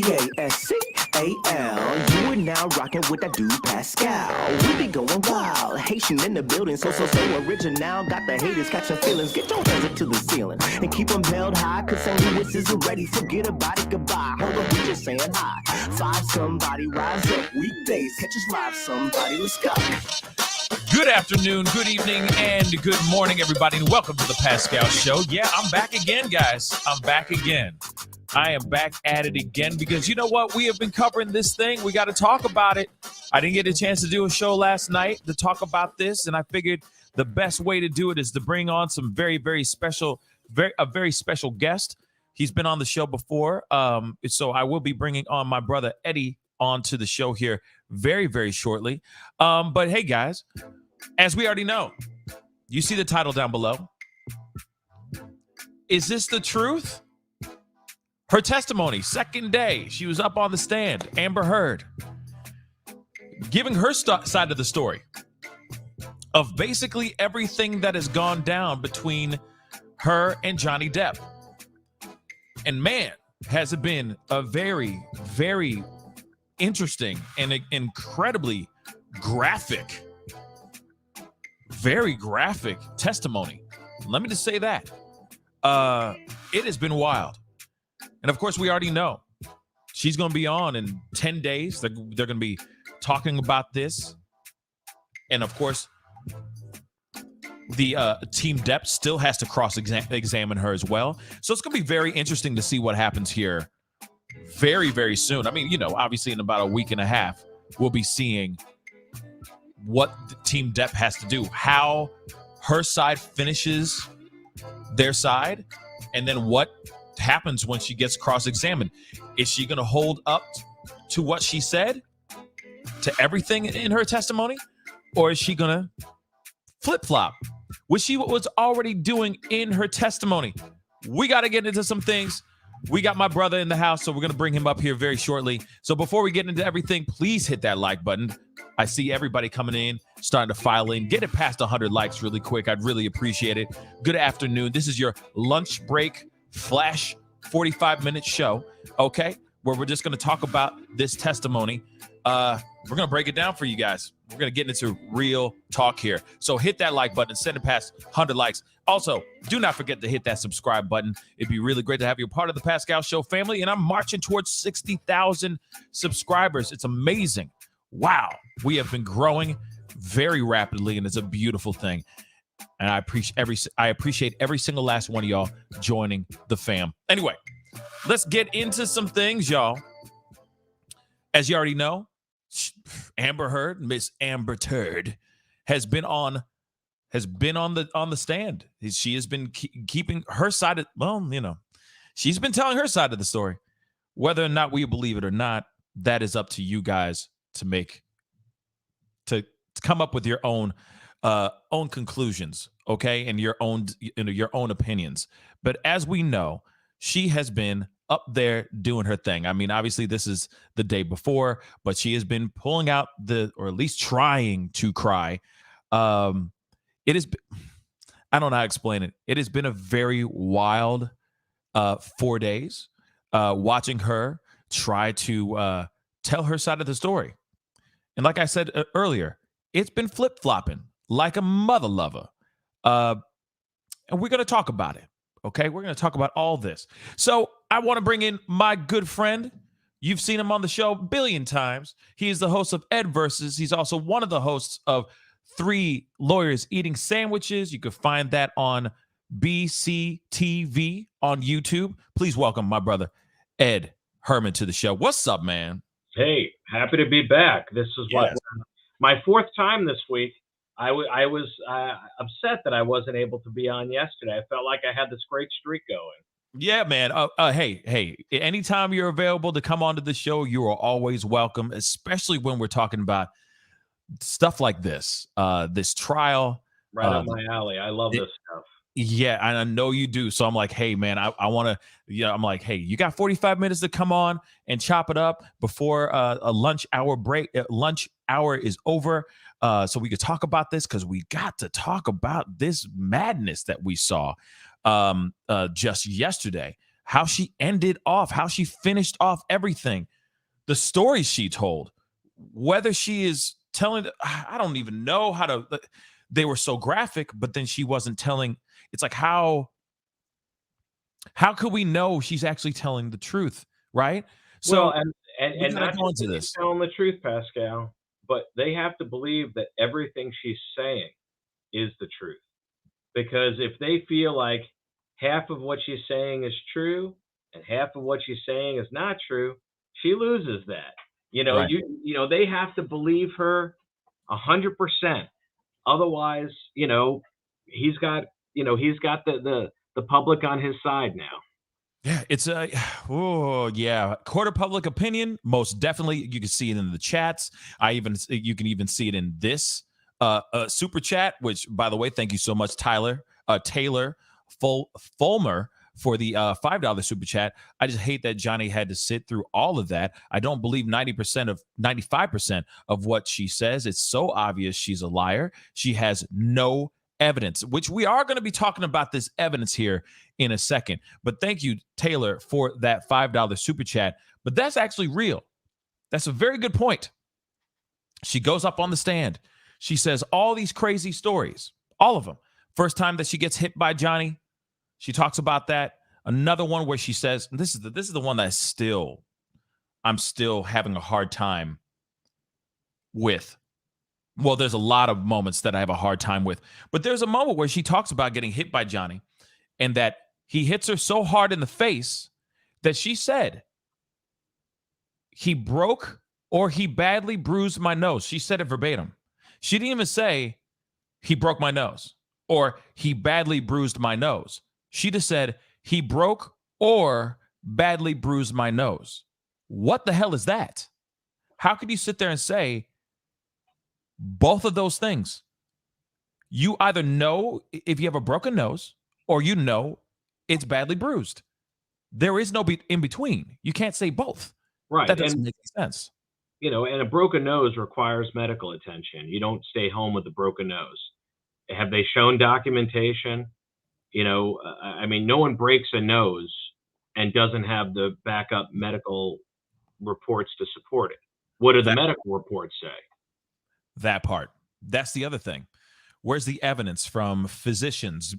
Pascal. You are now rocking with that dude Pascal. We be going wild, Haitian in the building, so original. Got the haters catching feelings. Get your hands up to the ceiling and keep them held high, cause St. Louis isn't ready. Forget about it, goodbye. Hold up, we just saying hi. Five somebody, rise up weekdays. Catch us live, somebody, let's go. Good afternoon, good evening, and good morning, everybody, and welcome to the Pascal Show. Yeah, I'm back again, guys. I'm back again. I am back at it again because you know what? We have been covering this thing. We got to talk about it. I didn't get a chance to do a show last night to talk about this, and I figured the best way to do it is to bring on some very special guest. He's been on the show before, so I will be bringing on my brother Eddie onto the show here very shortly. But hey, guys, as we already know, you see the title down below. Is this the truth? Her testimony, second day, she was up on the stand, Amber Heard, giving her side of the story of basically everything that has gone down between her and Johnny Depp. And man, has it been a very interesting and incredibly very graphic testimony. Let me just say that. It has been wild. And of course, we already know she's going to be on in 10 days. They're going to be talking about this. And of course, the Team Depp still has to cross-examine her as well. So it's going to be very interesting to see what happens here very soon. I mean, you know, obviously in about a week and a half, we'll be seeing what the Team Depp has to do, how her side finishes their side, and then what happens when she gets cross-examined. Is she going to hold up to what she said, to everything in her testimony, or is she going to flip-flop, which she was already doing in her testimony? We got to get into some things. We got my brother in the house, so we're going to bring him up here very shortly. So before we get into everything, please hit that like button. I see everybody coming in, starting to file in. Get it past 100 likes really quick. I'd really appreciate it. Good afternoon. This is your lunch break flash 45-minute show, okay, where we're just going to talk about this testimony. We're going to break it down for you guys. We're going to get into real talk here. So hit that like button, send it past 100 likes. Also, do not forget to hit that subscribe button. It'd be really great to have you a part of the Pascal Show family, and I'm marching towards 60,000 subscribers. It's amazing. Wow. We have been growing very rapidly, and it's a beautiful thing. And I appreciate every single last one of y'all joining the fam. Anyway, let's get into some things, y'all. As you already know, Amber Heard, Miss Amber Turd, has been on the stand. She has been keeping her side of, well, you know, she's been telling her side of the story. Whether or not we believe it or not, that is up to you guys to come up with your own conclusions, okay, and your own opinions. But as we know, she has been up there doing her thing. I mean, obviously this is the day before, but she has been pulling out or at least trying to cry. It is, I don't know how to explain it. It has been a very wild 4 days watching her try to tell her side of the story. And like I said earlier, it's been flip-flopping like a mother lover. And we're going to talk about it. Okay, we're going to talk about all this. So I want to bring in my good friend. You've seen him on the show a billion times. He is the host of Ed Versus. He's also one of the hosts of 3 Lawyers Eating Sandwiches. You can find that on BCTV on YouTube. Please welcome my brother, Ed Herman, to the show. What's up, man? Hey, happy to be back. This is my 4th time this week. I was upset that I wasn't able to be on yesterday. I felt like I had this great streak going. Yeah, man. Hey, anytime you're available to come onto the show, you are always welcome, especially when we're talking about stuff like this, this trial. Right up my alley. I love this stuff. Yeah, and I know you do. So I'm like, hey, man, I want to, I'm like, hey, you got 45 minutes to come on and chop it up before a lunch hour break. Lunch hour is over. So we could talk about this because we got to talk about this madness that we saw just yesterday. how she ended off, how she finished off everything, the stories she told, whether she is telling, I don't even know how to, they were so graphic, but then she wasn't telling. It's like, how could we know she's actually telling the truth, right? Well, So we and gotta not go just into that she's this. telling the truth, Pascal, but they have to believe that everything she's saying is the truth. Because if they feel like half of what she's saying is true and half of what she's saying is not true, she loses that. Right. They have to believe her 100%. Otherwise, he's got the public on his side now. Yeah, it's a oh yeah, court of public opinion. Most definitely, you can see it in the chats. You can even see it in this super chat. Which, by the way, thank you so much, Taylor Fulmer, for the $5 super chat. I just hate that Johnny had to sit through all of that. I don't believe 95% of what she says. It's so obvious she's a liar. She has no evidence, which we are going to be talking about this evidence here in a second. But thank you, Taylor, for that $5 super chat. But that's actually real. That's a very good point. She goes up on the stand. She says all these crazy stories, all of them. First time that she gets hit by Johnny, she talks about that. Another one where she says, this is the one that I'm still having a hard time with. Well, there's a lot of moments that I have a hard time with, but there's a moment where she talks about getting hit by Johnny and that he hits her so hard in the face that she said he broke or he badly bruised my nose. She said it verbatim. She didn't even say he broke my nose or he badly bruised my nose. She just said he broke or badly bruised my nose. What the hell is that? How could you sit there and say both of those things? You either know if you have a broken nose or you know it's badly bruised. There is no in between. You can't say both. Right. That doesn't And make any sense. and a broken nose requires medical attention. You don't stay home with a broken nose. Have they shown documentation? I mean, no one breaks a nose and doesn't have the backup medical reports to support it. What do the That medical reports say? that part. That's the other thing. Where's the evidence from physicians,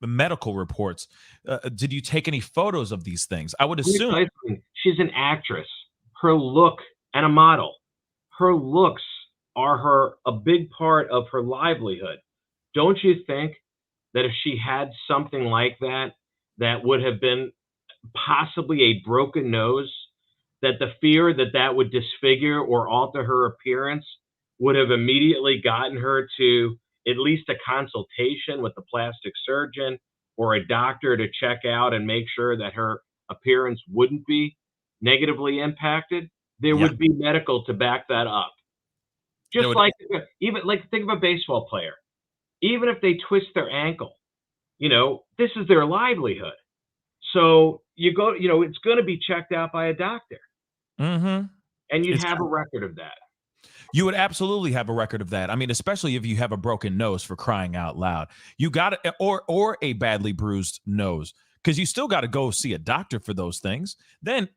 medical reports? Did you take any photos of these things? I would assume. Precisely. She's an actress. Her look and a model. Her looks are a big part of her livelihood. Don't you think that if she had something like that, that would have been possibly a broken nose, that the fear that that would disfigure or alter her appearance would have immediately gotten her to at least a consultation with the plastic surgeon or a doctor to check out and make sure that her appearance wouldn't be negatively impacted? There Yeah. would be medical to back that up. There Just would- like, even like, think of a baseball player. Even if they twist their ankle, this is their livelihood. So you go, it's going to be checked out by a doctor, and you'd It's have a record of that. You would absolutely have a record of that. I mean, especially if you have a broken nose, for crying out loud. You got it, or a badly bruised nose, because you still got to go see a doctor for those things. Then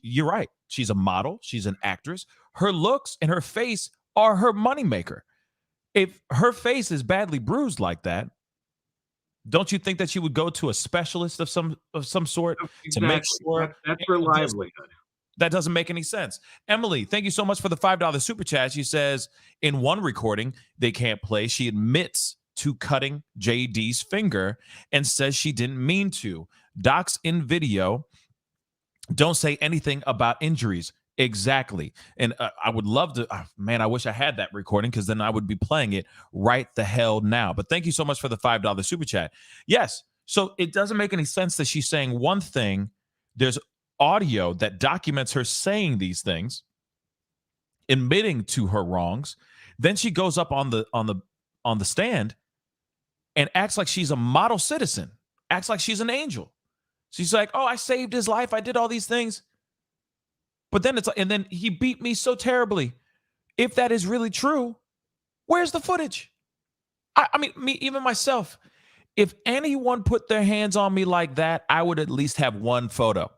you're right. She's a model. She's an actress. Her looks and her face are her moneymaker. If her face is badly bruised like that, don't you think that she would go to a specialist of some sort to make Exactly. sure? That's her livelihood. That doesn't make any sense. Emily, thank you so much for the $5 super chat. She says in one recording they can't play, she admits to cutting JD's finger and says she didn't mean to. Docs in video don't say anything about injuries. Exactly. And I would love to, man, I wish I had that recording, because then I would be playing it right the hell now. But thank you so much for the $5 super chat. Yes. So it doesn't make any sense that she's saying one thing. There's audio that documents her saying these things, admitting to her wrongs. Then she goes up on the stand and acts like she's a model citizen, acts like she's an angel. She's like, "Oh, I saved his life. I did all these things." But then it's like, and then he beat me so terribly. If that is really true, where's the footage? I mean, even myself, If anyone put their hands on me like that, I would at least have one photo.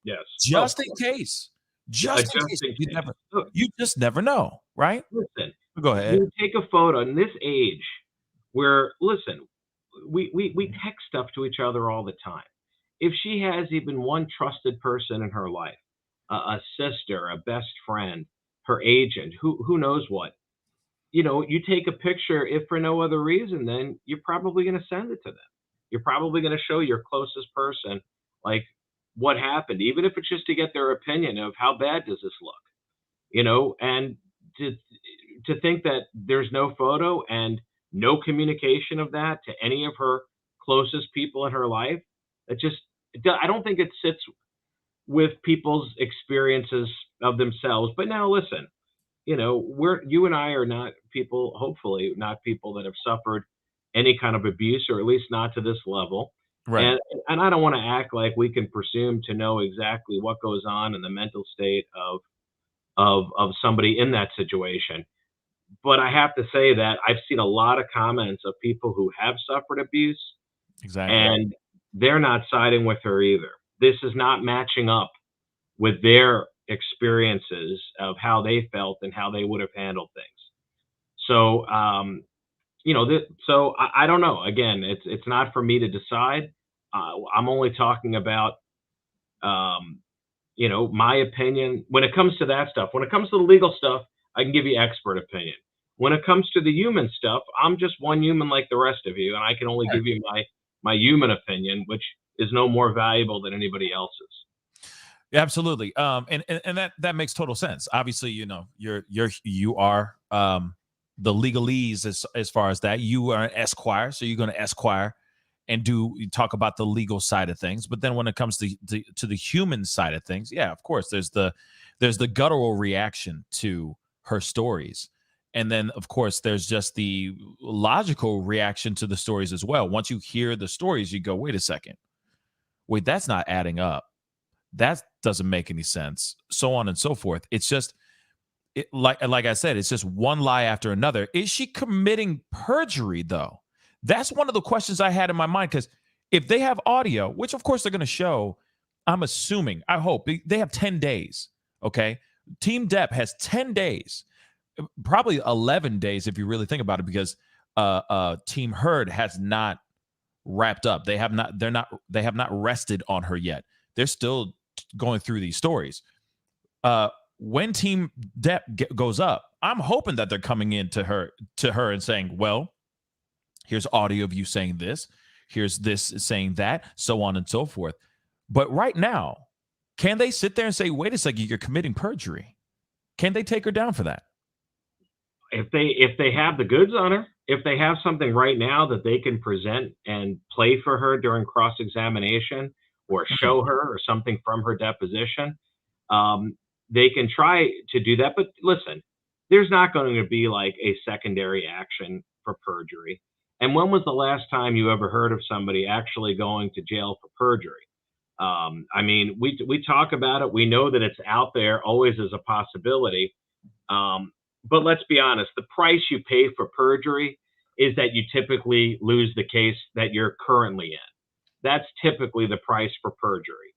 Yes. Oh, Just in case. Just in just case. in You case. never Look, you just never know, right? listen, Go ahead. you take a photo in this age where, listen, we text stuff to each other all the time. If she has even one trusted person in her life, a sister, a best friend, her agent, who knows what, you take a picture, if for no other reason, then you're probably going to send it to them. You're probably going to show your closest person, like, what happened, even if it's just to get their opinion of how bad does this look, and to think that there's no photo and no communication of that to any of her closest people in her life, it just, I don't think it sits with people's experiences of themselves. But now listen, you and I are not people, hopefully not people that have suffered any kind of abuse, or at least not to this level. Right. And I don't want to act like we can presume to know exactly what goes on in the mental state of somebody in that situation. But I have to say that I've seen a lot of comments of people who have suffered abuse, Exactly. and they're not siding with her either. This is not matching up with their experiences of how they felt and how they would have handled things. So, so I don't know. Again, it's not for me to decide. I'm only talking about, um, my opinion when it comes to that stuff. When it comes to the legal stuff, I can give you expert opinion. When it comes to the human stuff, I'm just one human like the rest of you, and I can only Right. give you my human opinion, which is no more valuable than anybody else's. Absolutely. And that makes total sense. Obviously, you are the legalese as far as that. You are an esquire, so you're going to esquire and talk about the legal side of things. But then when it comes to the human side of things, yeah, of course, there's the guttural reaction to her stories. And then, of course, there's just the logical reaction to the stories as well. Once you hear the stories, you go, wait a second. Wait, that's not adding up. That doesn't make any sense, so on and so forth. It's just like I said, it's just one lie after another. Is she committing perjury though? That's one of the questions I had in my mind, because if they have audio, which of course they're going to show, I'm assuming, I hope they have 10 days. Okay, Team Depp has 10 days, probably 11 days if you really think about it, because Team Heard has not wrapped up. They have not rested on her yet. They're still going through these stories. When Team Depp goes up, I'm hoping that they're coming in to her and saying, well, here's audio of you saying this, here's this saying that, so on and so forth. But right now, can they sit there and say, wait a second, you're committing perjury? Can they take her down for that? If they have the goods on her, if they have something right now that they can present and play for her during cross-examination, or show her, or something from her deposition, they can try to do that. But listen, there's not going to be like a secondary action for perjury. And when was the last time you ever heard of somebody actually going to jail for perjury? I mean, we talk about it. We know that it's out there always as a possibility. But let's be honest, the price you pay for perjury is that you typically lose the case that you're currently in. That's typically the price for perjury.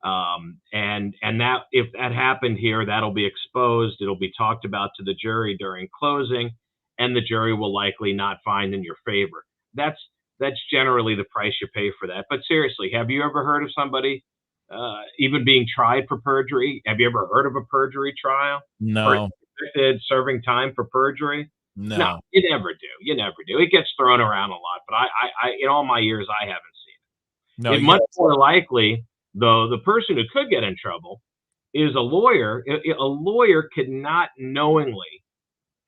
And that, if that happened here, that'll be exposed. It'll be talked about to the jury during closing, and the jury will likely not find in your favor. That's generally the price you pay for that. But seriously, have you ever heard of somebody even being tried for perjury? Have you ever heard of a perjury trial? No, Convicted, serving time for perjury? No, no. you never do. You never do. It gets thrown around a lot, but I in all my years, I haven't seen No, it. It you much more likely, though, the person who could get in trouble is a lawyer. A lawyer could not knowingly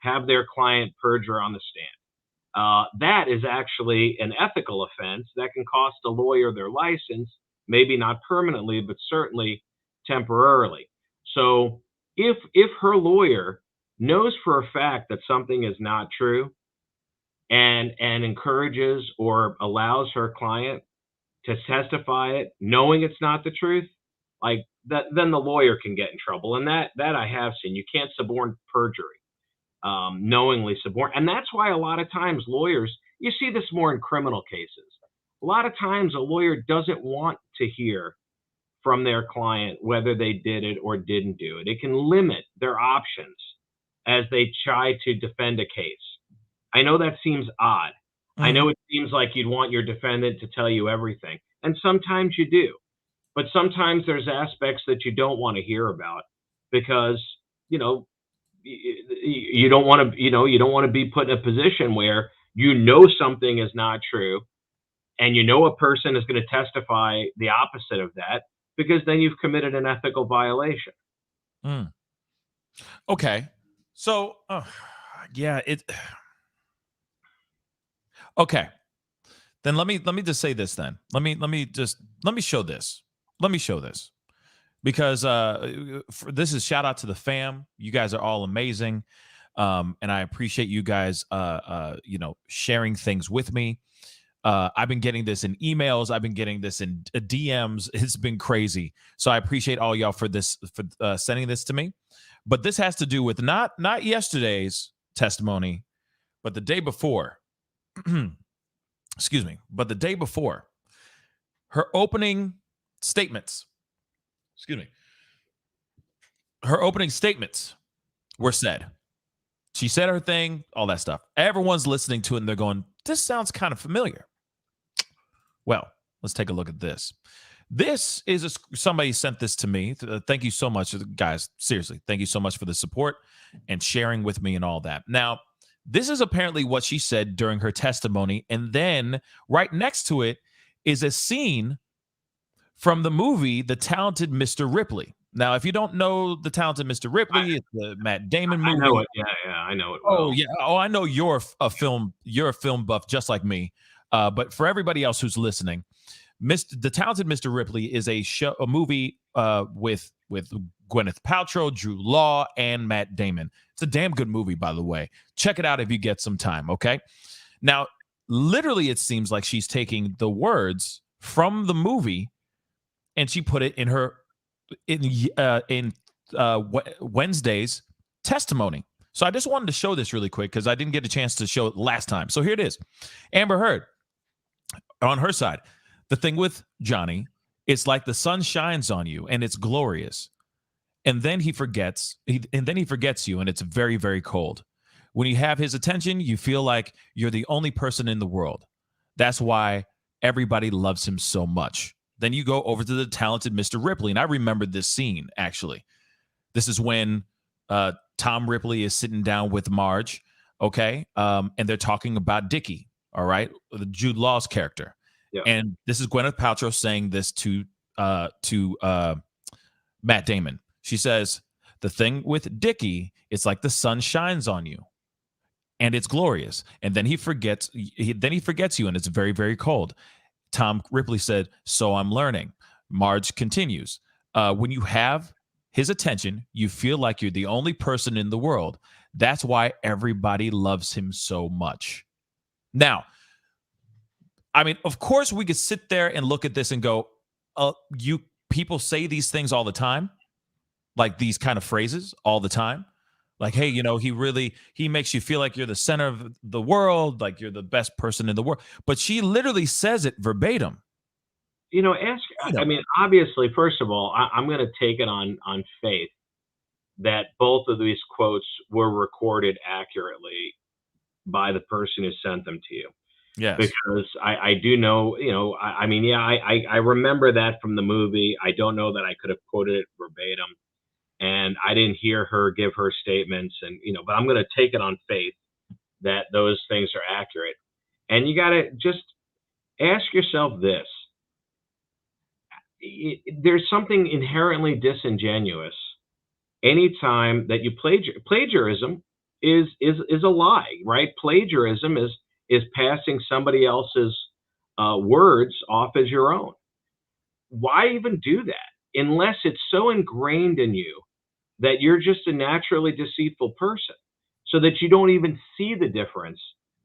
have their client perjure on the stand. That is actually an ethical offense that can cost a lawyer their license, maybe not permanently, but certainly temporarily. So if her lawyer knows for a fact that something is not true, and encourages or allows her client to testify it, knowing it's not the truth, like that, then the lawyer can get in trouble. And that I have seen. You can't suborn perjury, knowingly suborn. And that's why a lot of times lawyers, you see this more in criminal cases. A lot of times a lawyer doesn't want to hear from their client whether they did it or didn't do it. It can limit their options as they try to defend a case. I know that seems odd. I Mhm. know it seems like you'd want your defendant to tell you everything, and sometimes you do. But sometimes there's aspects that you don't want to hear about because, you know, you don't want to, you don't want to be put in a position where something is not true and a person is going to testify the opposite of that, because then you've committed an ethical violation. Mm. Okay. So, yeah, it. Okay. Then let me just say this. Then let me show this. Let me show this because this is shout out to the fam. You guys are all amazing, and I appreciate you guys. Sharing things with me. I've been getting this in emails. I've been getting this in DMs. It's been crazy. So I appreciate all y'all for this for sending this to me. But this has to do with not yesterday's testimony, but the day before. Excuse me, but the day before. Her opening statements. Excuse me. Her opening statements were said. She said her thing, all that stuff. Everyone's listening to it and they're going, "This sounds kind of familiar." Well, let's take a look at this. This is somebody sent this to me. Thank you so much, guys. Seriously, thank you so much for the support and sharing with me and all that. Now, this is apparently what she said during her testimony. And then right next to it is a scene from the movie The Talented Mr. Ripley. Now, if you don't know The Talented Mr. Ripley, it's the Matt Damon I know movie. it. Yeah, yeah, I know it Oh well. yeah. Oh, I know you're a film buff just like me. But for everybody else who's listening, The Talented Mr. Ripley is a movie with Gwyneth Paltrow, Drew Law, and Matt Damon. It's a damn good movie, by the way. Check it out if you get some time. Okay. Now, literally, it seems like she's taking the words from the movie and she put it in her in Wednesday's testimony. So I just wanted to show this really quick because I didn't get a chance to show it last time. So here it is. Amber Heard on her side. The thing with Johnny, it's like the sun shines on you and it's glorious. And then he forgets you and it's very, very cold. When you have his attention, you feel like you're the only person in the world. That's why everybody loves him so much. Then you go over to The Talented Mr. Ripley. And I remember this scene, actually. This is when Tom Ripley is sitting down with Marge, okay? And they're talking about Dickie, all right? The Jude Law's character. Yeah. And this is Gwyneth Paltrow saying this to Matt Damon. She says, "The thing with Dickie, it's like the sun shines on you and it's glorious. And then he forgets you and it's very, very cold." Tom Ripley said, "So I'm learning." Marge continues, "When you have his attention, you feel like you're the only person in the world. That's why everybody loves him so much." Now, I mean, of course, we could sit there and look at this and go, "You people say these things all the time, like these kind of phrases all the time." Like, hey, he makes you feel like you're the center of the world, like you're the best person in the world. But she literally says it verbatim. I mean, obviously, first of all, I'm going to take it on faith that both of these quotes were recorded accurately by the person who sent them to you. Yes. Because I do know, I mean, yeah, I remember that from the movie. I don't know that I could have quoted it verbatim, and I didn't hear her give her statements, and but I'm going to take it on faith that those things are accurate. And you got to just ask yourself this: there's something inherently disingenuous anytime that you plagiarism is a lie, right? Plagiarism is passing somebody else's words off as your own. Why even do that unless it's so ingrained in you that you're just a naturally deceitful person, so that you don't even see the difference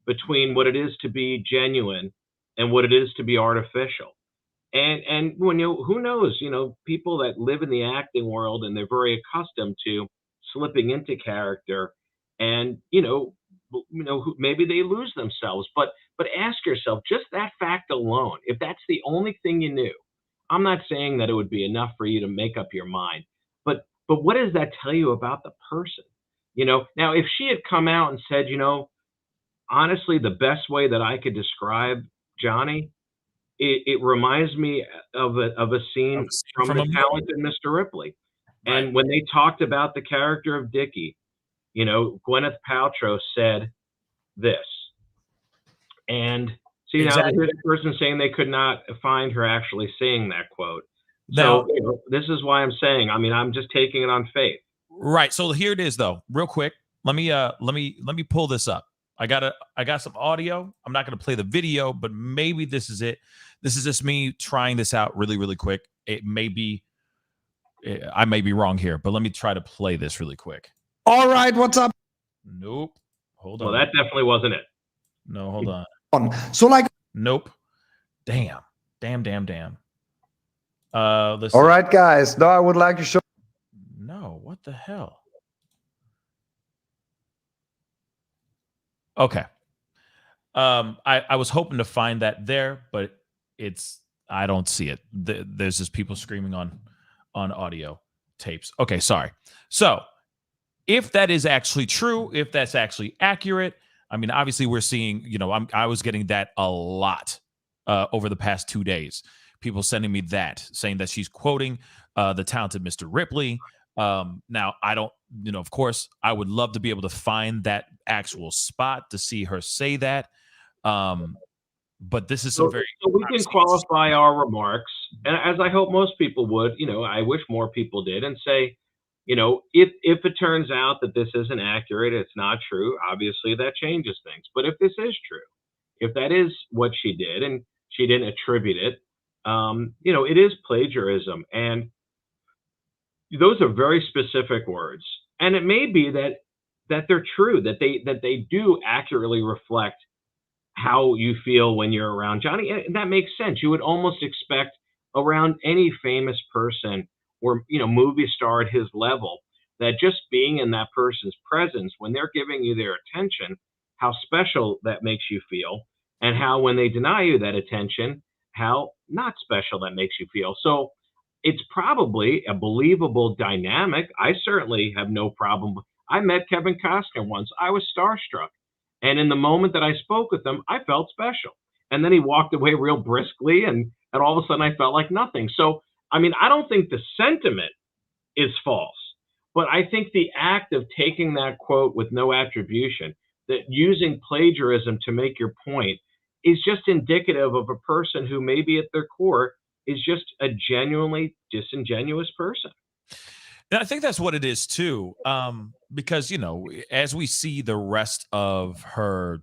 between what it is to be genuine and what it is to be artificial. And when who knows, people that live in the acting world and they're very accustomed to slipping into character, and maybe they lose themselves. But ask yourself, just that fact alone, if that's the only thing you knew, I'm not saying that it would be enough for you to make up your mind, but what does that tell you about the person? Now if she had come out and said, honestly, the best way that I could describe Johnny, it reminds me of a scene from From The a movie. Talented Mr. Ripley. Right. And when they talked about the character of Dickie, Gwyneth Paltrow said this. And see, now Exactly. here's a person saying they could not find her actually saying that quote. Now, So this is why I'm saying, I'm just taking it on faith. right. So here it is, though. Real quick, let me pull this up. I got some audio. I'm not going to play the video, but maybe this is it. This is just me trying this out really, really quick. It may be, I may be wrong here, but let me try to play this really quick. All right, what's up? Nope. Hold Well, on. that definitely wasn't it. No, hold on. So like, Nope. Damn. Let's all see. right, guys. Now I would like to show. No, what the hell? Okay. I was hoping to find that there, but I don't see it. There's just people screaming on audio tapes. Okay, sorry. So if that is actually true, if that's actually accurate, I mean, obviously we're seeing, I was getting that a lot over the past 2 days. People sending me that, saying that she's quoting the talented Mr. Ripley. Now, I don't, of course, I would love to be able to find that actual spot to see her say that. But this is So very. we can qualify our remarks, and as I hope most people would, I wish more people did, and say, if it turns out that this isn't accurate, it's not true, obviously that changes things. But if this is true, if that is what she did and she didn't attribute it, it is plagiarism. And those are very specific words. And it may be that they're true, that they do accurately reflect how you feel when you're around Johnny. And that makes sense. You would almost expect around any famous person or movie star at his level that just being in that person's presence when they're giving you their attention, how special that makes you feel, and how when they deny you that attention, how not special that makes you feel. So it's probably a believable dynamic. I certainly have no problem. I met Kevin Costner once. I was starstruck. And in the moment that I spoke with him, I felt special. And then he walked away real briskly, and all of a sudden I felt like nothing. So, I don't think the sentiment is false, but I think the act of taking that quote with no attribution, that using plagiarism to make your point, is just indicative of a person who maybe at their core is just a genuinely disingenuous person. And I think that's what it is too. Because, as we see the rest of her,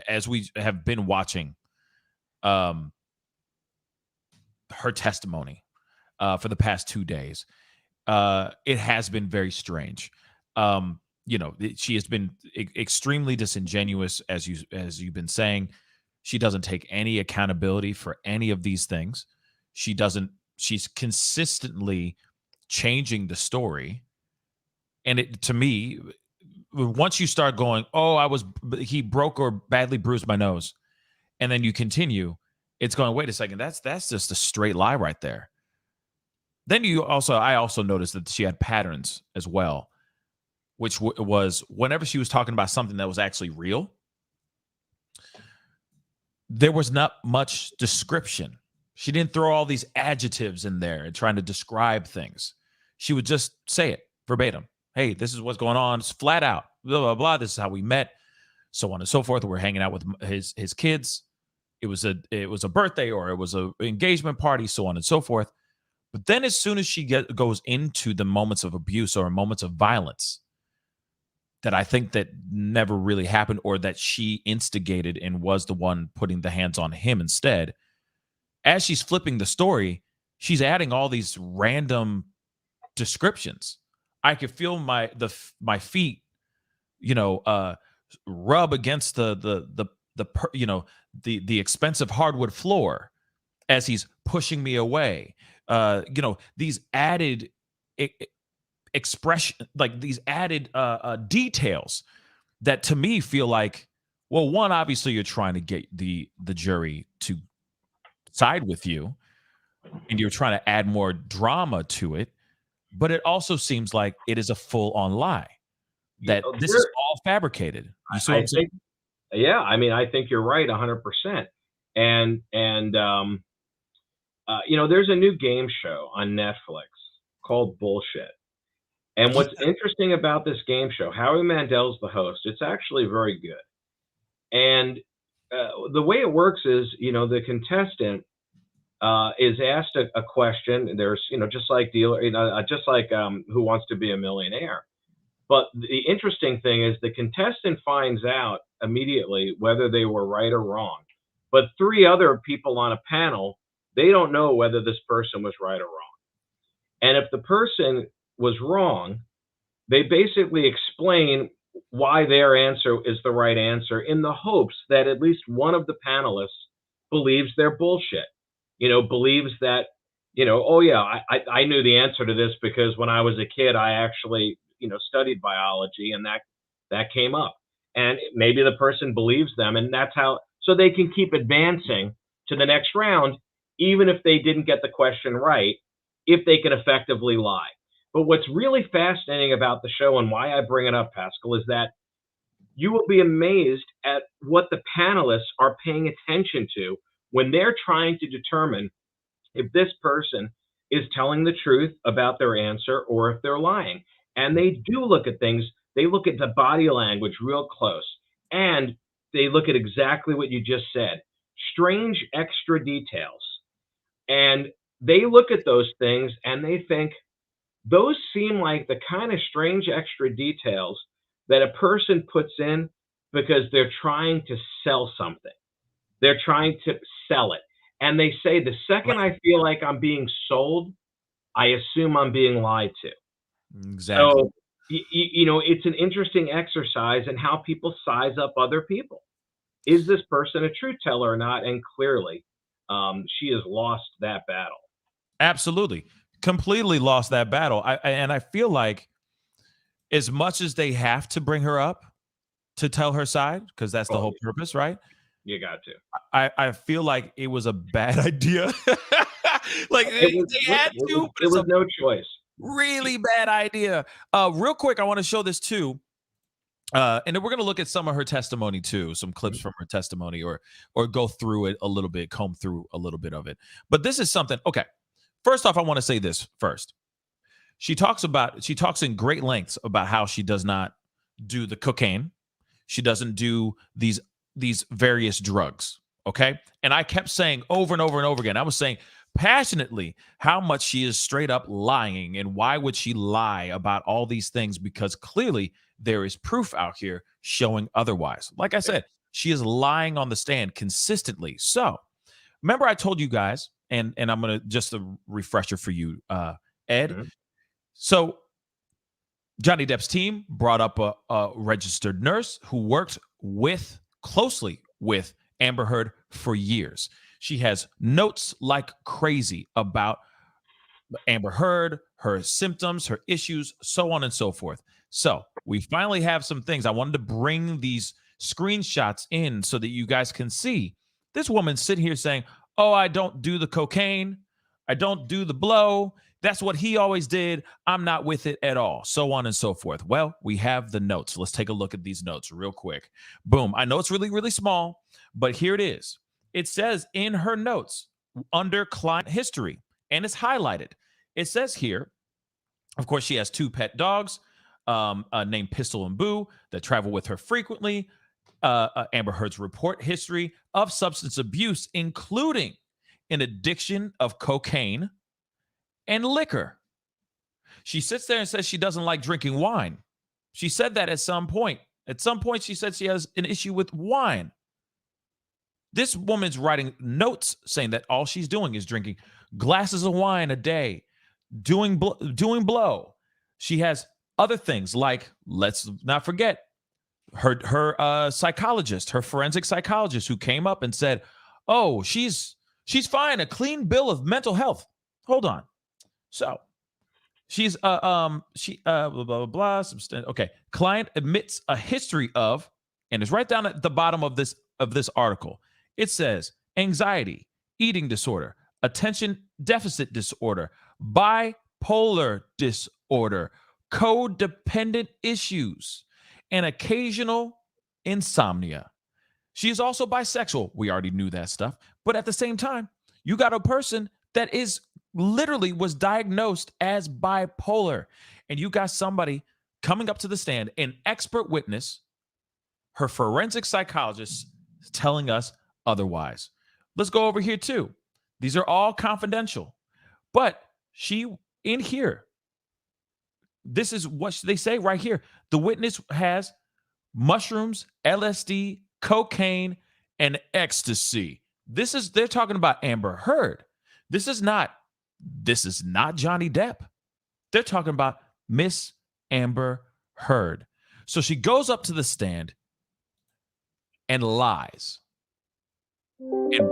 as we have been watching her testimony for the past 2 days, it has been very strange. She has been extremely disingenuous, as you've been saying. She doesn't take any accountability for any of these things. She's consistently changing the story. And to me, once you start going, he broke or badly bruised my nose, and then you continue, it's going, wait a second, that's just a straight lie right there. Then I also noticed that she had patterns as well, which was whenever she was talking about something that was actually real, there was not much description. She didn't throw all these adjectives in there and trying to describe things. She would just say it verbatim. Hey, this is what's going on. It's flat out. Blah, blah, blah. This is how we met. So on and so forth. We're hanging out with his kids. It was a birthday or it was an engagement party, so on and so forth. But then as soon as she goes into the moments of abuse or moments of violence that I think that never really happened, or that she instigated and was the one putting the hands on him instead, as she's flipping the story, she's adding all these random descriptions. I could feel my feet, rub against the expensive hardwood floor as he's pushing me away. These added expression, like these added details that to me feel like, well, one, obviously you're trying to get the jury to side with you and you're trying to add more drama to it, but it also seems like it is a full-on lie, that this is all fabricated. You see what I I'm saying? think, yeah, I mean, I think you're right 100%. There's a new game show on Netflix called Bullshit. And what's interesting about this game show, Howie Mandel's the host. It's actually very good. And the way it works is, the contestant is asked a question. There's, just like Who Wants to Be a Millionaire. But the interesting thing is the contestant finds out immediately whether they were right or wrong. But three other people on a panel, they don't know whether this person was right or wrong. And if the person was wrong, they basically explain why their answer is the right answer in the hopes that at least one of the panelists believes they're bullshit. Believes that, oh yeah, I knew the answer to this because when I was a kid, I actually, studied biology and that came up. And maybe the person believes them, and that's how, so they can keep advancing to the next round, even if they didn't get the question right, if they can effectively lie. But what's really fascinating about the show, and why I bring it up, Pascal, is that you will be amazed at what the panelists are paying attention to when they're trying to determine if this person is telling the truth about their answer or if they're lying. And they do look at things. They look at the body language real close. And they look at exactly what you just said, strange extra details. And they look at those things and they think, those seem like the kind of strange extra details that a person puts in because they're trying to sell something. They're trying to sell it. And they say, the second I feel like I'm being sold, I assume I'm being lied to. Exactly. So, it's an interesting exercise in how people size up other people. Is this person a truth teller or not? And clearly, she has lost that battle. Absolutely. Completely lost that battle. I feel like as much as they have to bring her up to tell her side, because that's the whole purpose, right? You got to. I feel like it was a bad idea. Like they had to, but it was no choice. Really bad idea. Real quick, I want to show this too. And then we're going to look at some of her testimony too, some clips from her testimony, or go through it a little bit, comb through a little bit of it. But this is something. Okay, first off, I want to say this first. She talks in great lengths about how she does not do the cocaine. She doesn't do these various drugs. Okay, and I kept saying over and over and over again. I was saying passionately how much she is straight up lying, and why would she lie about all these things, because clearly there is proof out here showing otherwise. Like I said, she is lying on the stand consistently. So remember I told you guys, and I'm going to just a refresher for you, Ed. Mm-hmm. So Johnny Depp's team brought up a registered nurse who worked closely with Amber Heard for years. She has notes like crazy about Amber Heard, her symptoms, her issues, so on and so forth. So we finally have some things. I wanted to bring these screenshots in so that you guys can see this woman sitting here saying, oh, I don't do the cocaine. I don't do the blow. That's what he always did. I'm not with it at all. So on and so forth. Well, we have the notes. Let's take a look at these notes real quick. Boom. I know it's really, really small, but here it is. It says in her notes under client history, and it's highlighted. It says here, of course, she has 2 pet dogs named Pistol and Boo that travel with her frequently. Amber Heard's report history of substance abuse, including an addiction of cocaine and liquor. She sits there and says she doesn't like drinking wine. She said that at some point. At some point, she said she has an issue with wine. This woman's writing notes saying that all she's doing is drinking glasses of wine a day, doing blow. She has other things like, let's not forget, her psychologist, her forensic psychologist, who came up and said, oh, she's fine, a clean bill of mental health. Hold on. So She's blah blah blah. Okay. Client admits a history of, and it's right down at the bottom of this article. It says anxiety, eating disorder, attention deficit disorder, bipolar disorder, codependent issues, and occasional insomnia. She is also bisexual. We already knew that stuff. But at the same time, you got a person that is literally was diagnosed as bipolar. And you got somebody coming up to the stand, an expert witness, her forensic psychologist telling us otherwise. Let's go over here too. These are all confidential. But she, in here, this is what they say right here. The witness has mushrooms, LSD, cocaine, and ecstasy. They're talking about Amber Heard. This is not Johnny Depp. They're talking about Miss Amber Heard. So she goes up to the stand and lies. And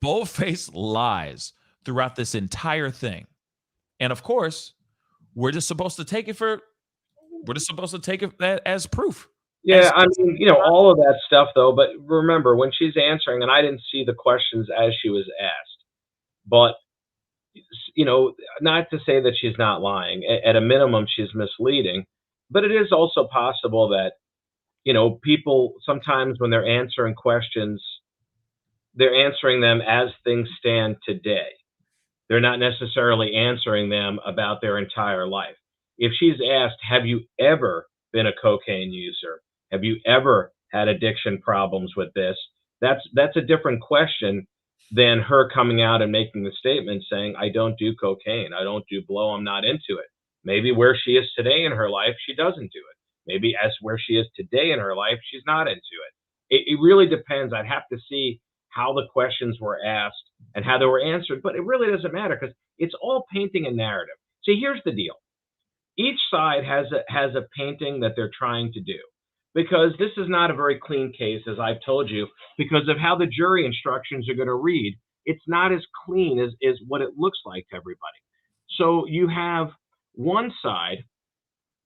bold-faced lies throughout this entire thing. And of course, we're just supposed to take it as proof. Yeah, I mean, all of that stuff, though. But remember, when she's answering, and I didn't see the questions as she was asked, but, not to say that she's not lying. At a minimum, she's misleading. But it is also possible that, people sometimes when they're answering questions, they're answering them as things stand today. They're not necessarily answering them about their entire life. If she's asked, have you ever been a cocaine user? Have you ever had addiction problems with this? That's a different question than her coming out and making the statement saying, I don't do cocaine. I don't do blow. I'm not into it. Maybe where she is today in her life, she doesn't do it. Maybe as where she is today in her life, she's not into it. It really depends. I'd have to see how the questions were asked and how they were answered, but it really doesn't matter because it's all painting a narrative. See, here's the deal. Each side has a painting that they're trying to do, because this is not a very clean case, as I've told you, because of how the jury instructions are going to read. It's not as clean as what it looks like to everybody. So you have one side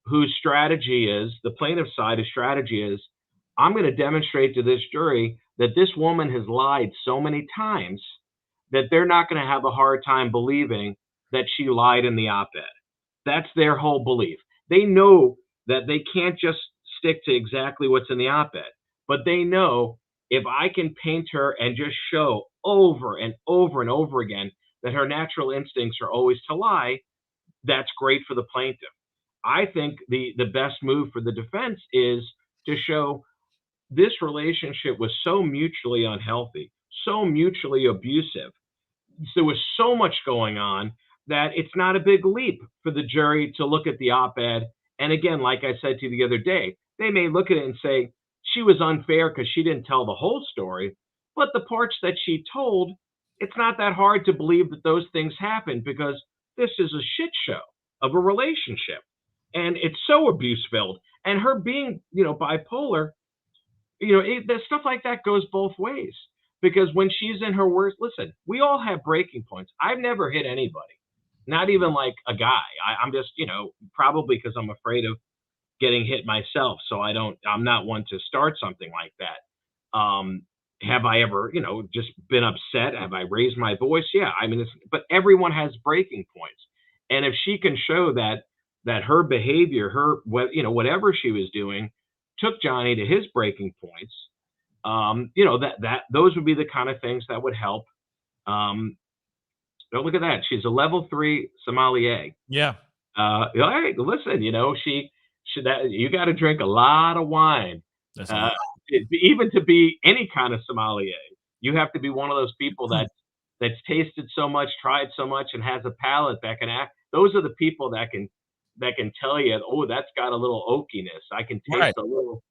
whose strategy is, the plaintiff's side, whose strategy is, I'm going to demonstrate to this jury that this woman has lied so many times that they're not going to have a hard time believing that she lied in the op-ed. That's their whole belief. They know that they can't just stick to exactly what's in the op-ed, but they know if I can paint her and just show over and over and over again that her natural instincts are always to lie, that's great for the plaintiff. I think the best move for the defense is to show this relationship was so mutually unhealthy, so mutually abusive. There was so much going on that it's not a big leap for the jury to look at the op-ed. And again, like I said to you the other day, they may look at it and say, she was unfair because she didn't tell the whole story. But the parts that she told, it's not that hard to believe that those things happened, because this is a shit show of a relationship. And it's so abuse-filled. And her being, bipolar, the stuff like that goes both ways. Because when she's in her worst, listen, we all have breaking points. I've never hit anybody, not even like a guy. I'm just, probably because I'm afraid of getting hit myself. So I'm not one to start something like that. Have I ever, just been upset? Have I raised my voice? Yeah. I mean, but everyone has breaking points. And if she can show that her behavior, whatever she was doing, took Johnny to his breaking points, that those would be the kind of things that would help. Look at that. She's a level 3 sommelier. Yeah. All right, listen, you got to drink a lot of wine. That's a lot. Even to be any kind of sommelier, you have to be one of those people that's tasted so much, tried so much, and has a palate that can act. Those are the people that can tell you, oh, that's got a little oakiness. I can taste a little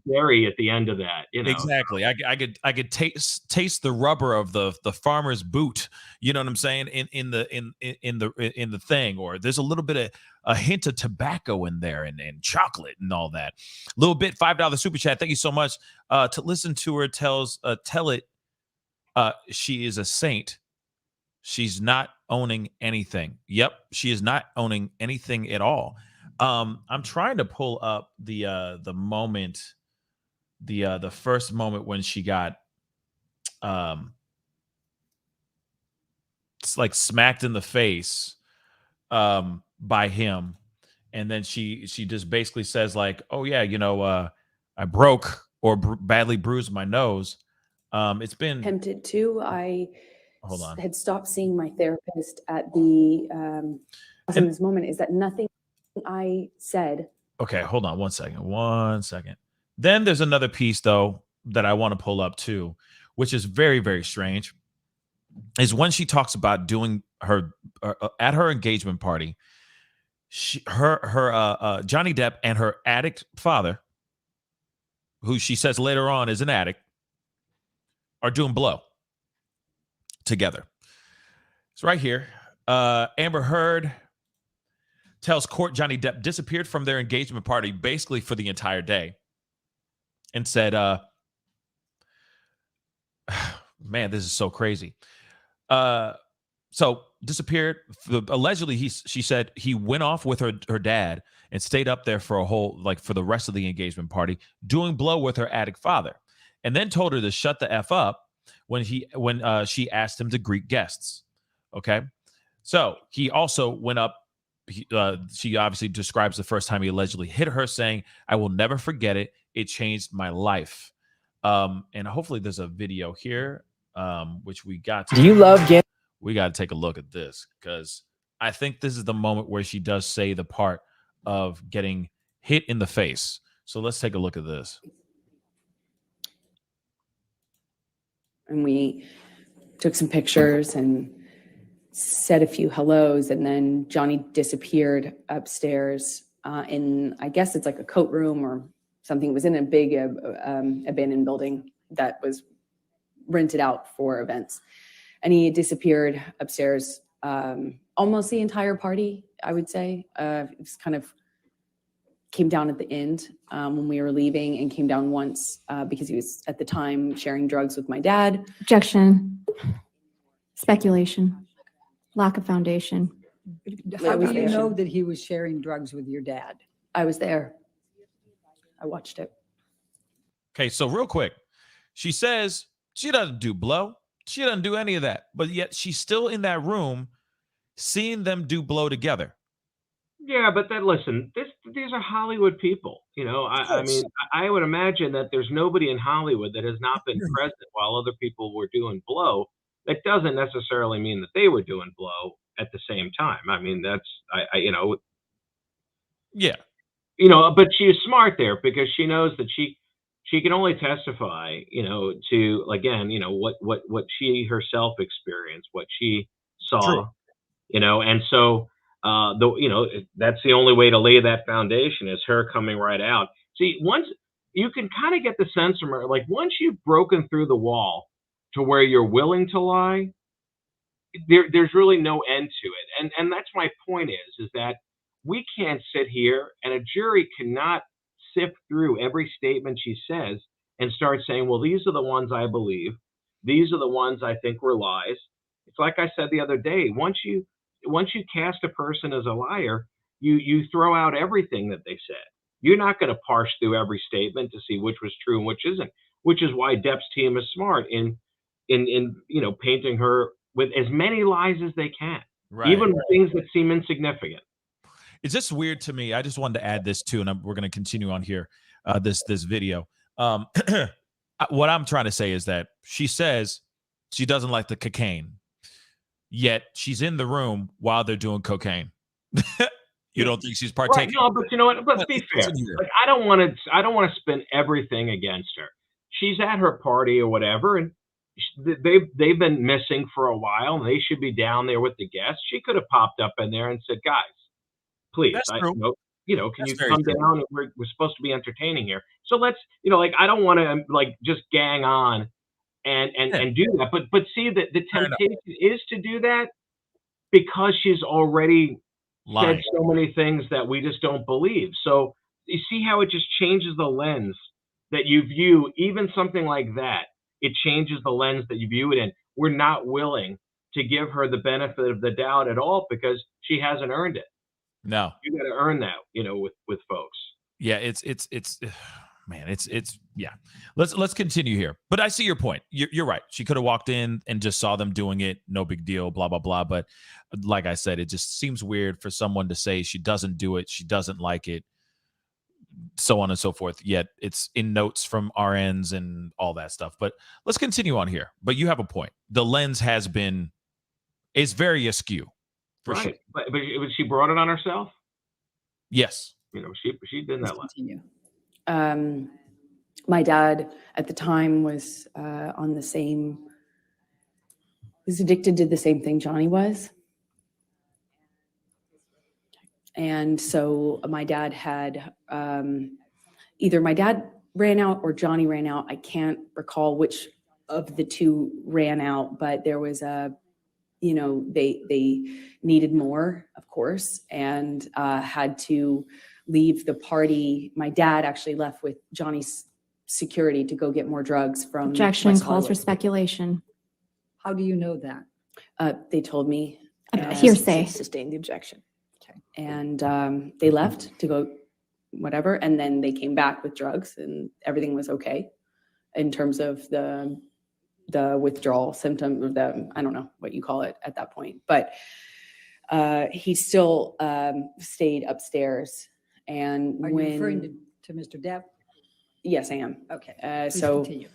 berry at the end of that. Exactly. I could taste the rubber of the farmer's boot. You know what I'm saying? In the thing, or there's a little bit of a hint of tobacco in there, and chocolate and all that. Little bit $5 super chat. Thank you so much. To listen to her tell it. She is a saint. She's not owning anything. Yep, she is not owning anything at all. I'm trying to pull up the moment, the first moment when she got um like smacked in the face by him, and then she just basically says like, oh yeah, I broke or badly bruised my nose. It's been, Tempted to. I hold on. had stopped seeing my therapist at the in this moment is that nothing I said. Okay, hold on one second. Then there's another piece though that I want to pull up too, which is very, very strange, is when she talks about doing her at her engagement party. Johnny Depp and her addict father, who she says later on is an addict, are doing blow together. It's right here. Amber Heard tells court Johnny Depp disappeared from their engagement party basically for the entire day, and said, man, this is so crazy. So disappeared. Allegedly, she said he went off with her dad and stayed up there for for the rest of the engagement party, doing blow with her addict father, and then told her to shut the F up when she asked him to greet guests. Okay, so he also went up. She obviously describes the first time he allegedly hit her, saying, "I will never forget it. It changed my life." And hopefully there's a video here, which we got to. Do you love gambling? We got to take a look at this, because I think this is the moment where she does say the part of getting hit in the face. So let's take a look at this. And we took some pictures and said a few hellos, and then Johnny disappeared upstairs in, I guess it's like a coat room or something. It was in a big abandoned building that was rented out for events. And he disappeared upstairs almost the entire party, I would say. It was kind of came down at the end when we were leaving, and came down once because he was at the time sharing drugs with my dad. Objection. Speculation. Lack of foundation. How do you know that he was sharing drugs with your dad? I was there. I watched it. Okay, so real quick, she says she doesn't do blow. She doesn't do any of that, but yet she's still in that room seeing them do blow together. Yeah, but then listen, these are Hollywood people. I mean, I would imagine that there's nobody in Hollywood that has not been present while other people were doing blow. That doesn't necessarily mean that they were doing blow at the same time. I mean, that's Yeah. But she is smart there, because she knows that she can only testify, to, again, what she herself experienced, what she saw, True. and so that's the only way to lay that foundation, is her coming right out. See, once you can kind of get the sense from her, like once you've broken through the wall to where you're willing to lie, there's really no end to it. And that's my point is that we can't sit here, and a jury cannot sift through every statement she says and start saying, well, these are the ones I believe, these are the ones I think were lies. It's like I said the other day, once you cast a person as a liar, you throw out everything that they said. You're not going to parse through every statement to see which was true and which isn't, which is why Depp's team is smart in painting her with as many lies as they can, even things that seem insignificant. It's just weird to me. I just wanted to add this too, and we're going to continue on here, this video. What I'm trying to say is that she says she doesn't like the cocaine, yet she's in the room while they're doing cocaine. You don't think she's partaking? Right, no, but you know what? Let's be fair. Like, I don't want to spin everything against her. She's at her party or whatever, and they've been missing for a while, and they should be down there with the guests. She could have popped up in there and said, "Guys, please, can you come down? We're supposed to be entertaining here. So let's, I don't want to just gang on and do that. But see that the temptation is to do that because she's already said so many things that we just don't believe. So you see how it just changes the lens that you view even something like that. It changes the lens that you view it in. We're not willing to give her the benefit of the doubt at all because she hasn't earned it. No. You got to earn that, with folks. Yeah, it's man, it's yeah. Let's continue here. But I see your point. You're right. She could have walked in and just saw them doing it, no big deal, blah blah blah. But like I said, it just seems weird for someone to say she doesn't do it, she doesn't like it, so on and so forth. Yet it's in notes from RNs and all that stuff. But let's continue on here. But you have a point. The lens is very askew. For Right. sure. But she brought it on herself. Yes. She did that. Continue. My dad at the time was was addicted to the same thing Johnny was. And so my dad had either my dad ran out or Johnny ran out. I can't recall which of the two ran out, but there was they needed more, of course, and had to leave the party. My dad actually left with Johnny's security to go get more drugs from Objection West calls for Hollywood. speculation. How do you know that? They told me. Hearsay. Sustain the objection. And they left to go whatever, and then they came back with drugs, and everything was okay in terms of the withdrawal symptom, or I don't know what you call it at that point. But he still stayed upstairs. And Are you referring to Mr. Depp? Yes, I am. Okay. Please So continue.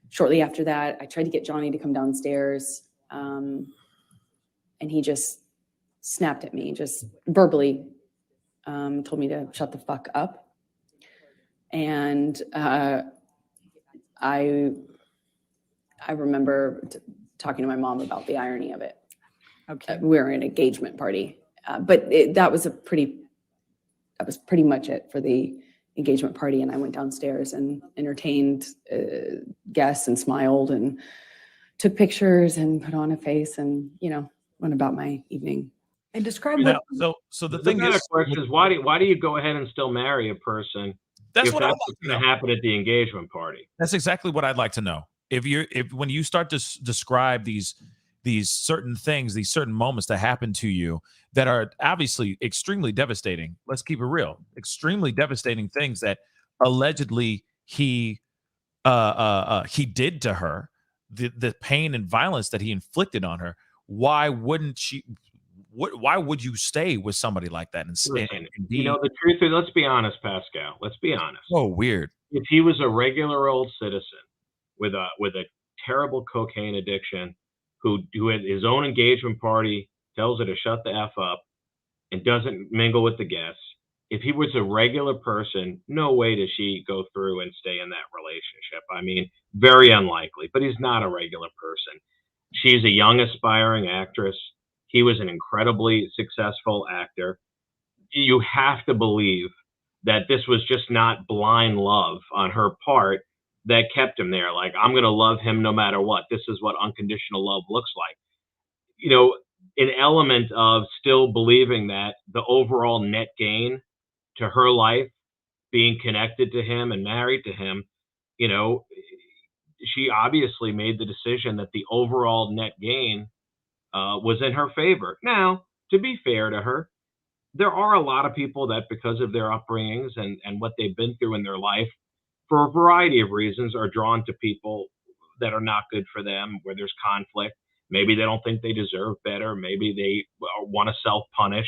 shortly after that, I tried to get Johnny to come downstairs, and he just snapped at me, just verbally told me to shut the fuck up. And I remember talking to my mom about the irony of it. Okay. We were in an engagement party, but that was pretty much it for the engagement party. And I went downstairs and entertained guests and smiled and took pictures and put on a face and, went about my evening. And describe Now, what. so the thing better is, question is why do you go ahead and still marry a person that's if what I'd that's like what's to going know. to happen at the engagement party? That's exactly what I'd like to know. If when you start to describe these certain things, these certain moments that happen to you that are obviously extremely devastating. Let's keep it real. Extremely devastating things that allegedly he did to her, the pain and violence that he inflicted on her. Why wouldn't she? Why would you stay with somebody like that? And be The truth is, let's be honest, Pascal. Let's be honest. so weird. If he was a regular old citizen with a terrible cocaine addiction, who at his own engagement party tells her to shut the F up and doesn't mingle with the guests, if he was a regular person, no way does she go through and stay in that relationship. I mean, very unlikely, but he's not a regular person. She's a young, aspiring actress. He was an incredibly successful actor. You have to believe that this was just not blind love on her part that kept him there. Like, I'm going to love him no matter what. This is what unconditional love looks like. An element of still believing that the overall net gain to her life, being connected to him and married to him, she obviously made the decision that the overall net gain was in her favor. Now, to be fair to her, there are a lot of people that, because of their upbringings and what they've been through in their life, for a variety of reasons, are drawn to people that are not good for them, where there's conflict. Maybe they don't think they deserve better. Maybe they want to self-punish,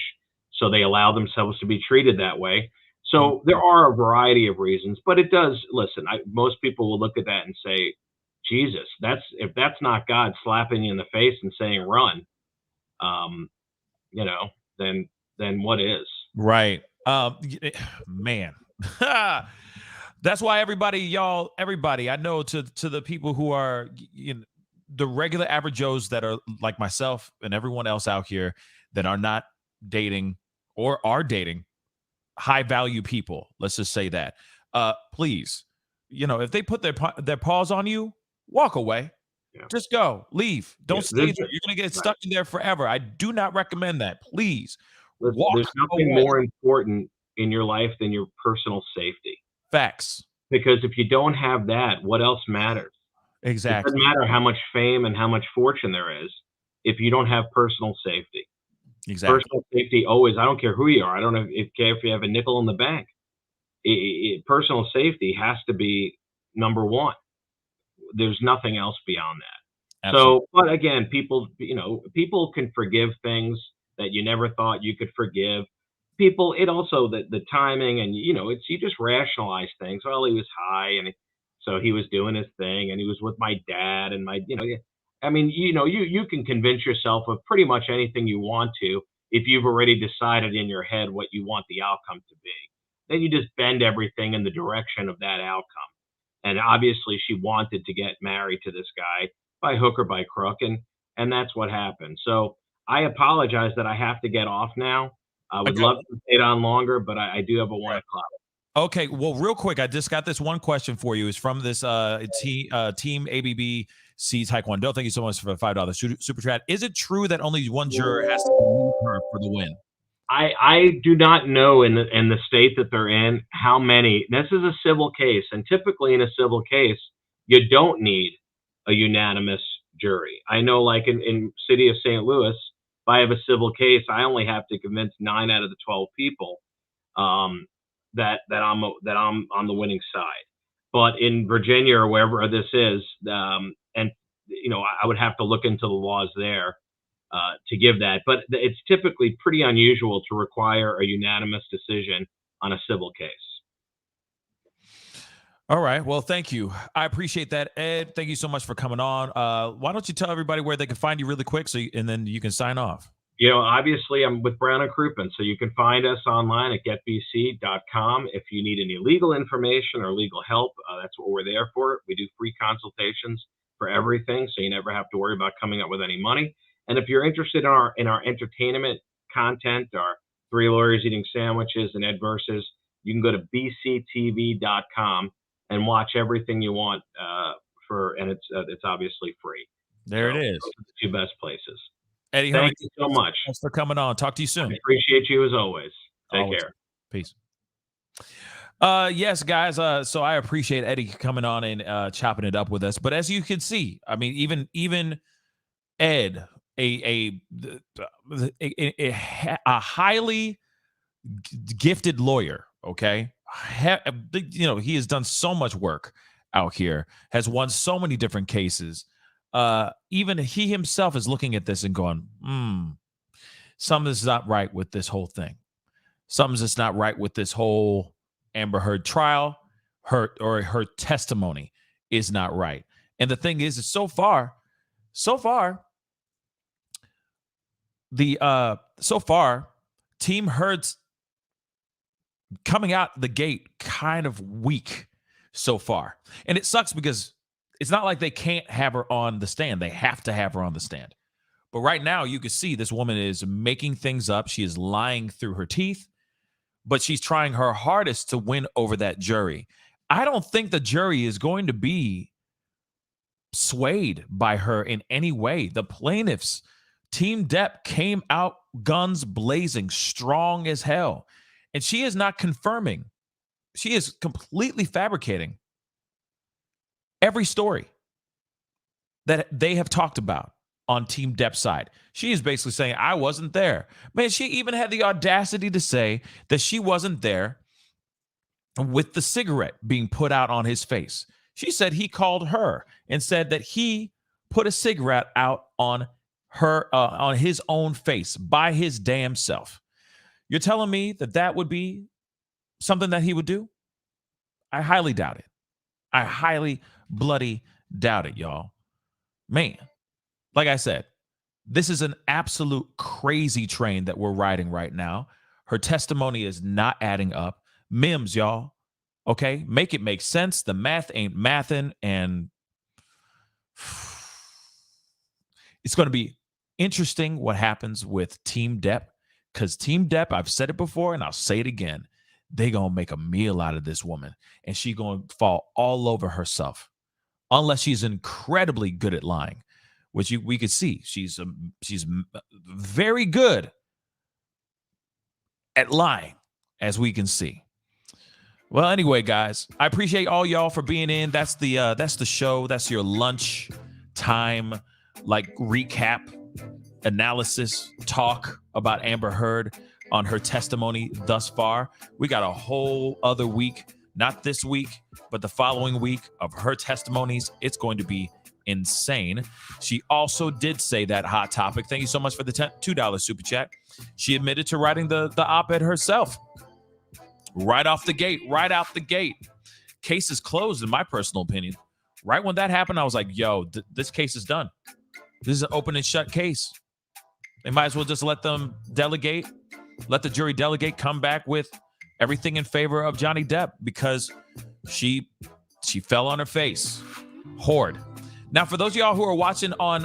so they allow themselves to be treated that way. So there are a variety of reasons, but it does, listen, most people will look at that and say, Jesus, if that's not God slapping you in the face and saying run, then what is? Right. Man. That's why everybody, I know to the people who are, the regular average Joes that are like myself and everyone else out here that are not dating or are dating high value people. Let's just say that. Please, if they put their paws on you, walk away. Yeah. Just go, leave. Don't stay there. You're going to get stuck in there forever. I do not recommend that. Please. There's nothing more important in your life than your personal safety. Facts. Because if you don't have that, what else matters? Exactly. It doesn't matter how much fame and how much fortune there is. if you don't have personal safety. Exactly. Personal safety always, I don't care who you are. I don't know care if you have a nickel in the bank. Personal safety has to be number one. There's nothing else beyond that. Absolutely. So, but again, people can forgive things that you never thought you could forgive. People, it also the timing, and it's you just rationalize things. Well, he was high, and so he was doing his thing, and he was with my dad, and I mean, you can convince yourself of pretty much anything you want to if you've already decided in your head what you want the outcome to be. Then you just bend everything in the direction of that outcome. And obviously, she wanted to get married to this guy by hook or by crook, and that's what happened. So I apologize that I have to get off now. I would Okay. love to stay on longer, but I do have a 1 o'clock. Okay, well, real quick, I just got this one question for you. It's from this Team ABBC Taekwondo. Thank you so much for the $5 super chat. Is it true that only one juror has to believe her for the win? I do not know in the state that they're in how many. This is a civil case, and typically in a civil case, you don't need a unanimous jury. I know, like in city of St. Louis, if I have a civil case, I only have to convince 9 out of the 12 people that I'm on the winning side. But in Virginia or wherever this is, and I would have to look into the laws there to give that. But it's typically pretty unusual to require a unanimous decision on a civil case. All right. Well, thank you. I appreciate that, Ed. Thank you so much for coming on. Why don't you tell everybody where they can find you really quick, and then you can sign off. Obviously, I'm with Brown and Crouppen, so you can find us online at getbc.com. If you need any legal information or legal help, that's what we're there for. We do free consultations for everything, so you never have to worry about coming up with any money. And if you're interested in our entertainment content, our 3 Lawyers Eating Sandwiches and Ed Versus, you can go to bctv.com and watch everything you want and it's obviously free. There it is. Those are the 2 best places. Eddie, thank you so much. Thanks for coming on. Talk to you soon. I appreciate you as always. Take care. Peace. Yes, guys. So I appreciate Eddie coming on and chopping it up with us. But as you can see, I mean, even Ed, a highly gifted lawyer, okay, he has done so much work out here, has won so many different cases. Even he himself is looking at this and going, something's not right with this whole thing. Something's just not right with this whole Amber Heard trial. Her testimony is not right. And the thing is so far, Team Heard's coming out the gate kind of weak so far. And it sucks because it's not like they can't have her on the stand. They have to have her on the stand. But right now, you can see this woman is making things up. She is lying through her teeth, but she's trying her hardest to win over that jury. I don't think the jury is going to be swayed by her in any way. The plaintiffs, Team Depp, came out guns blazing, strong as hell. And she is not confirming. She is completely fabricating every story that they have talked about on Team Depp's side. She is basically saying, I wasn't there. Man, she even had the audacity to say that she wasn't there with the cigarette being put out on his face. She said he called her and said that he put a cigarette out on on his own face by his damn self. You're telling me that would be something that he would do? I highly doubt it. I highly bloody doubt it, y'all. Man, like I said, this is an absolute crazy train that we're riding right now. Her testimony is not adding up. Mims, y'all. Okay, make it make sense. The math ain't mathin', and it's going to be interesting what happens with Team Depp, because Team Depp, I've said it before and I'll say it again, they going to make a meal out of this woman, and she going to fall all over herself unless she's incredibly good at lying, which we could see. She's very good at lying, as we can see. Well, anyway, guys, I appreciate all y'all for being in. That's the show. That's your lunch time, like, recap analysis, talk about Amber Heard on her testimony thus far. We got a whole other week, not this week, but the following week of her testimonies. It's going to be insane. She also did say that hot topic. Thank you so much for the $2 super chat. She admitted to writing the op-ed herself. Right off the gate, right out the gate. Case is closed, in my personal opinion. Right when that happened, I was like, yo, this case is done. This is an open and shut case. They might as well just let them delegate, let the jury delegate, come back with everything in favor of Johnny Depp, because she fell on her face. Horde. Now, for those of y'all who are watching on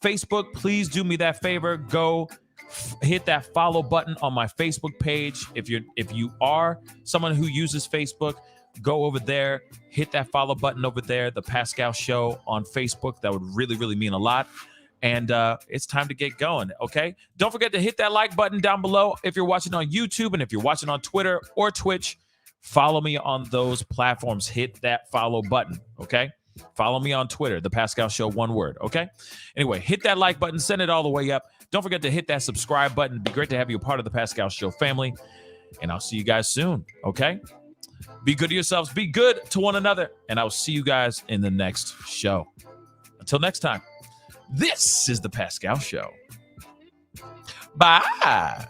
Facebook, please do me that favor. Go hit that follow button on my Facebook page. If you are someone who uses Facebook, go over there, hit that follow button over there, The Pascal Show on Facebook. That would really, really mean a lot. And it's time to get going, okay? Don't forget to hit that like button down below if you're watching on YouTube, and if you're watching on Twitter or Twitch, follow me on those platforms. Hit that follow button, okay? Follow me on Twitter, The Pascal Show, one word, okay? Anyway, hit that like button, send it all the way up. Don't forget to hit that subscribe button. It'd be great to have you a part of The Pascal Show family, and I'll see you guys soon, okay? Be good to yourselves, be good to one another, and I'll see you guys in the next show. Until next time. This is The Pascal Show. Bye.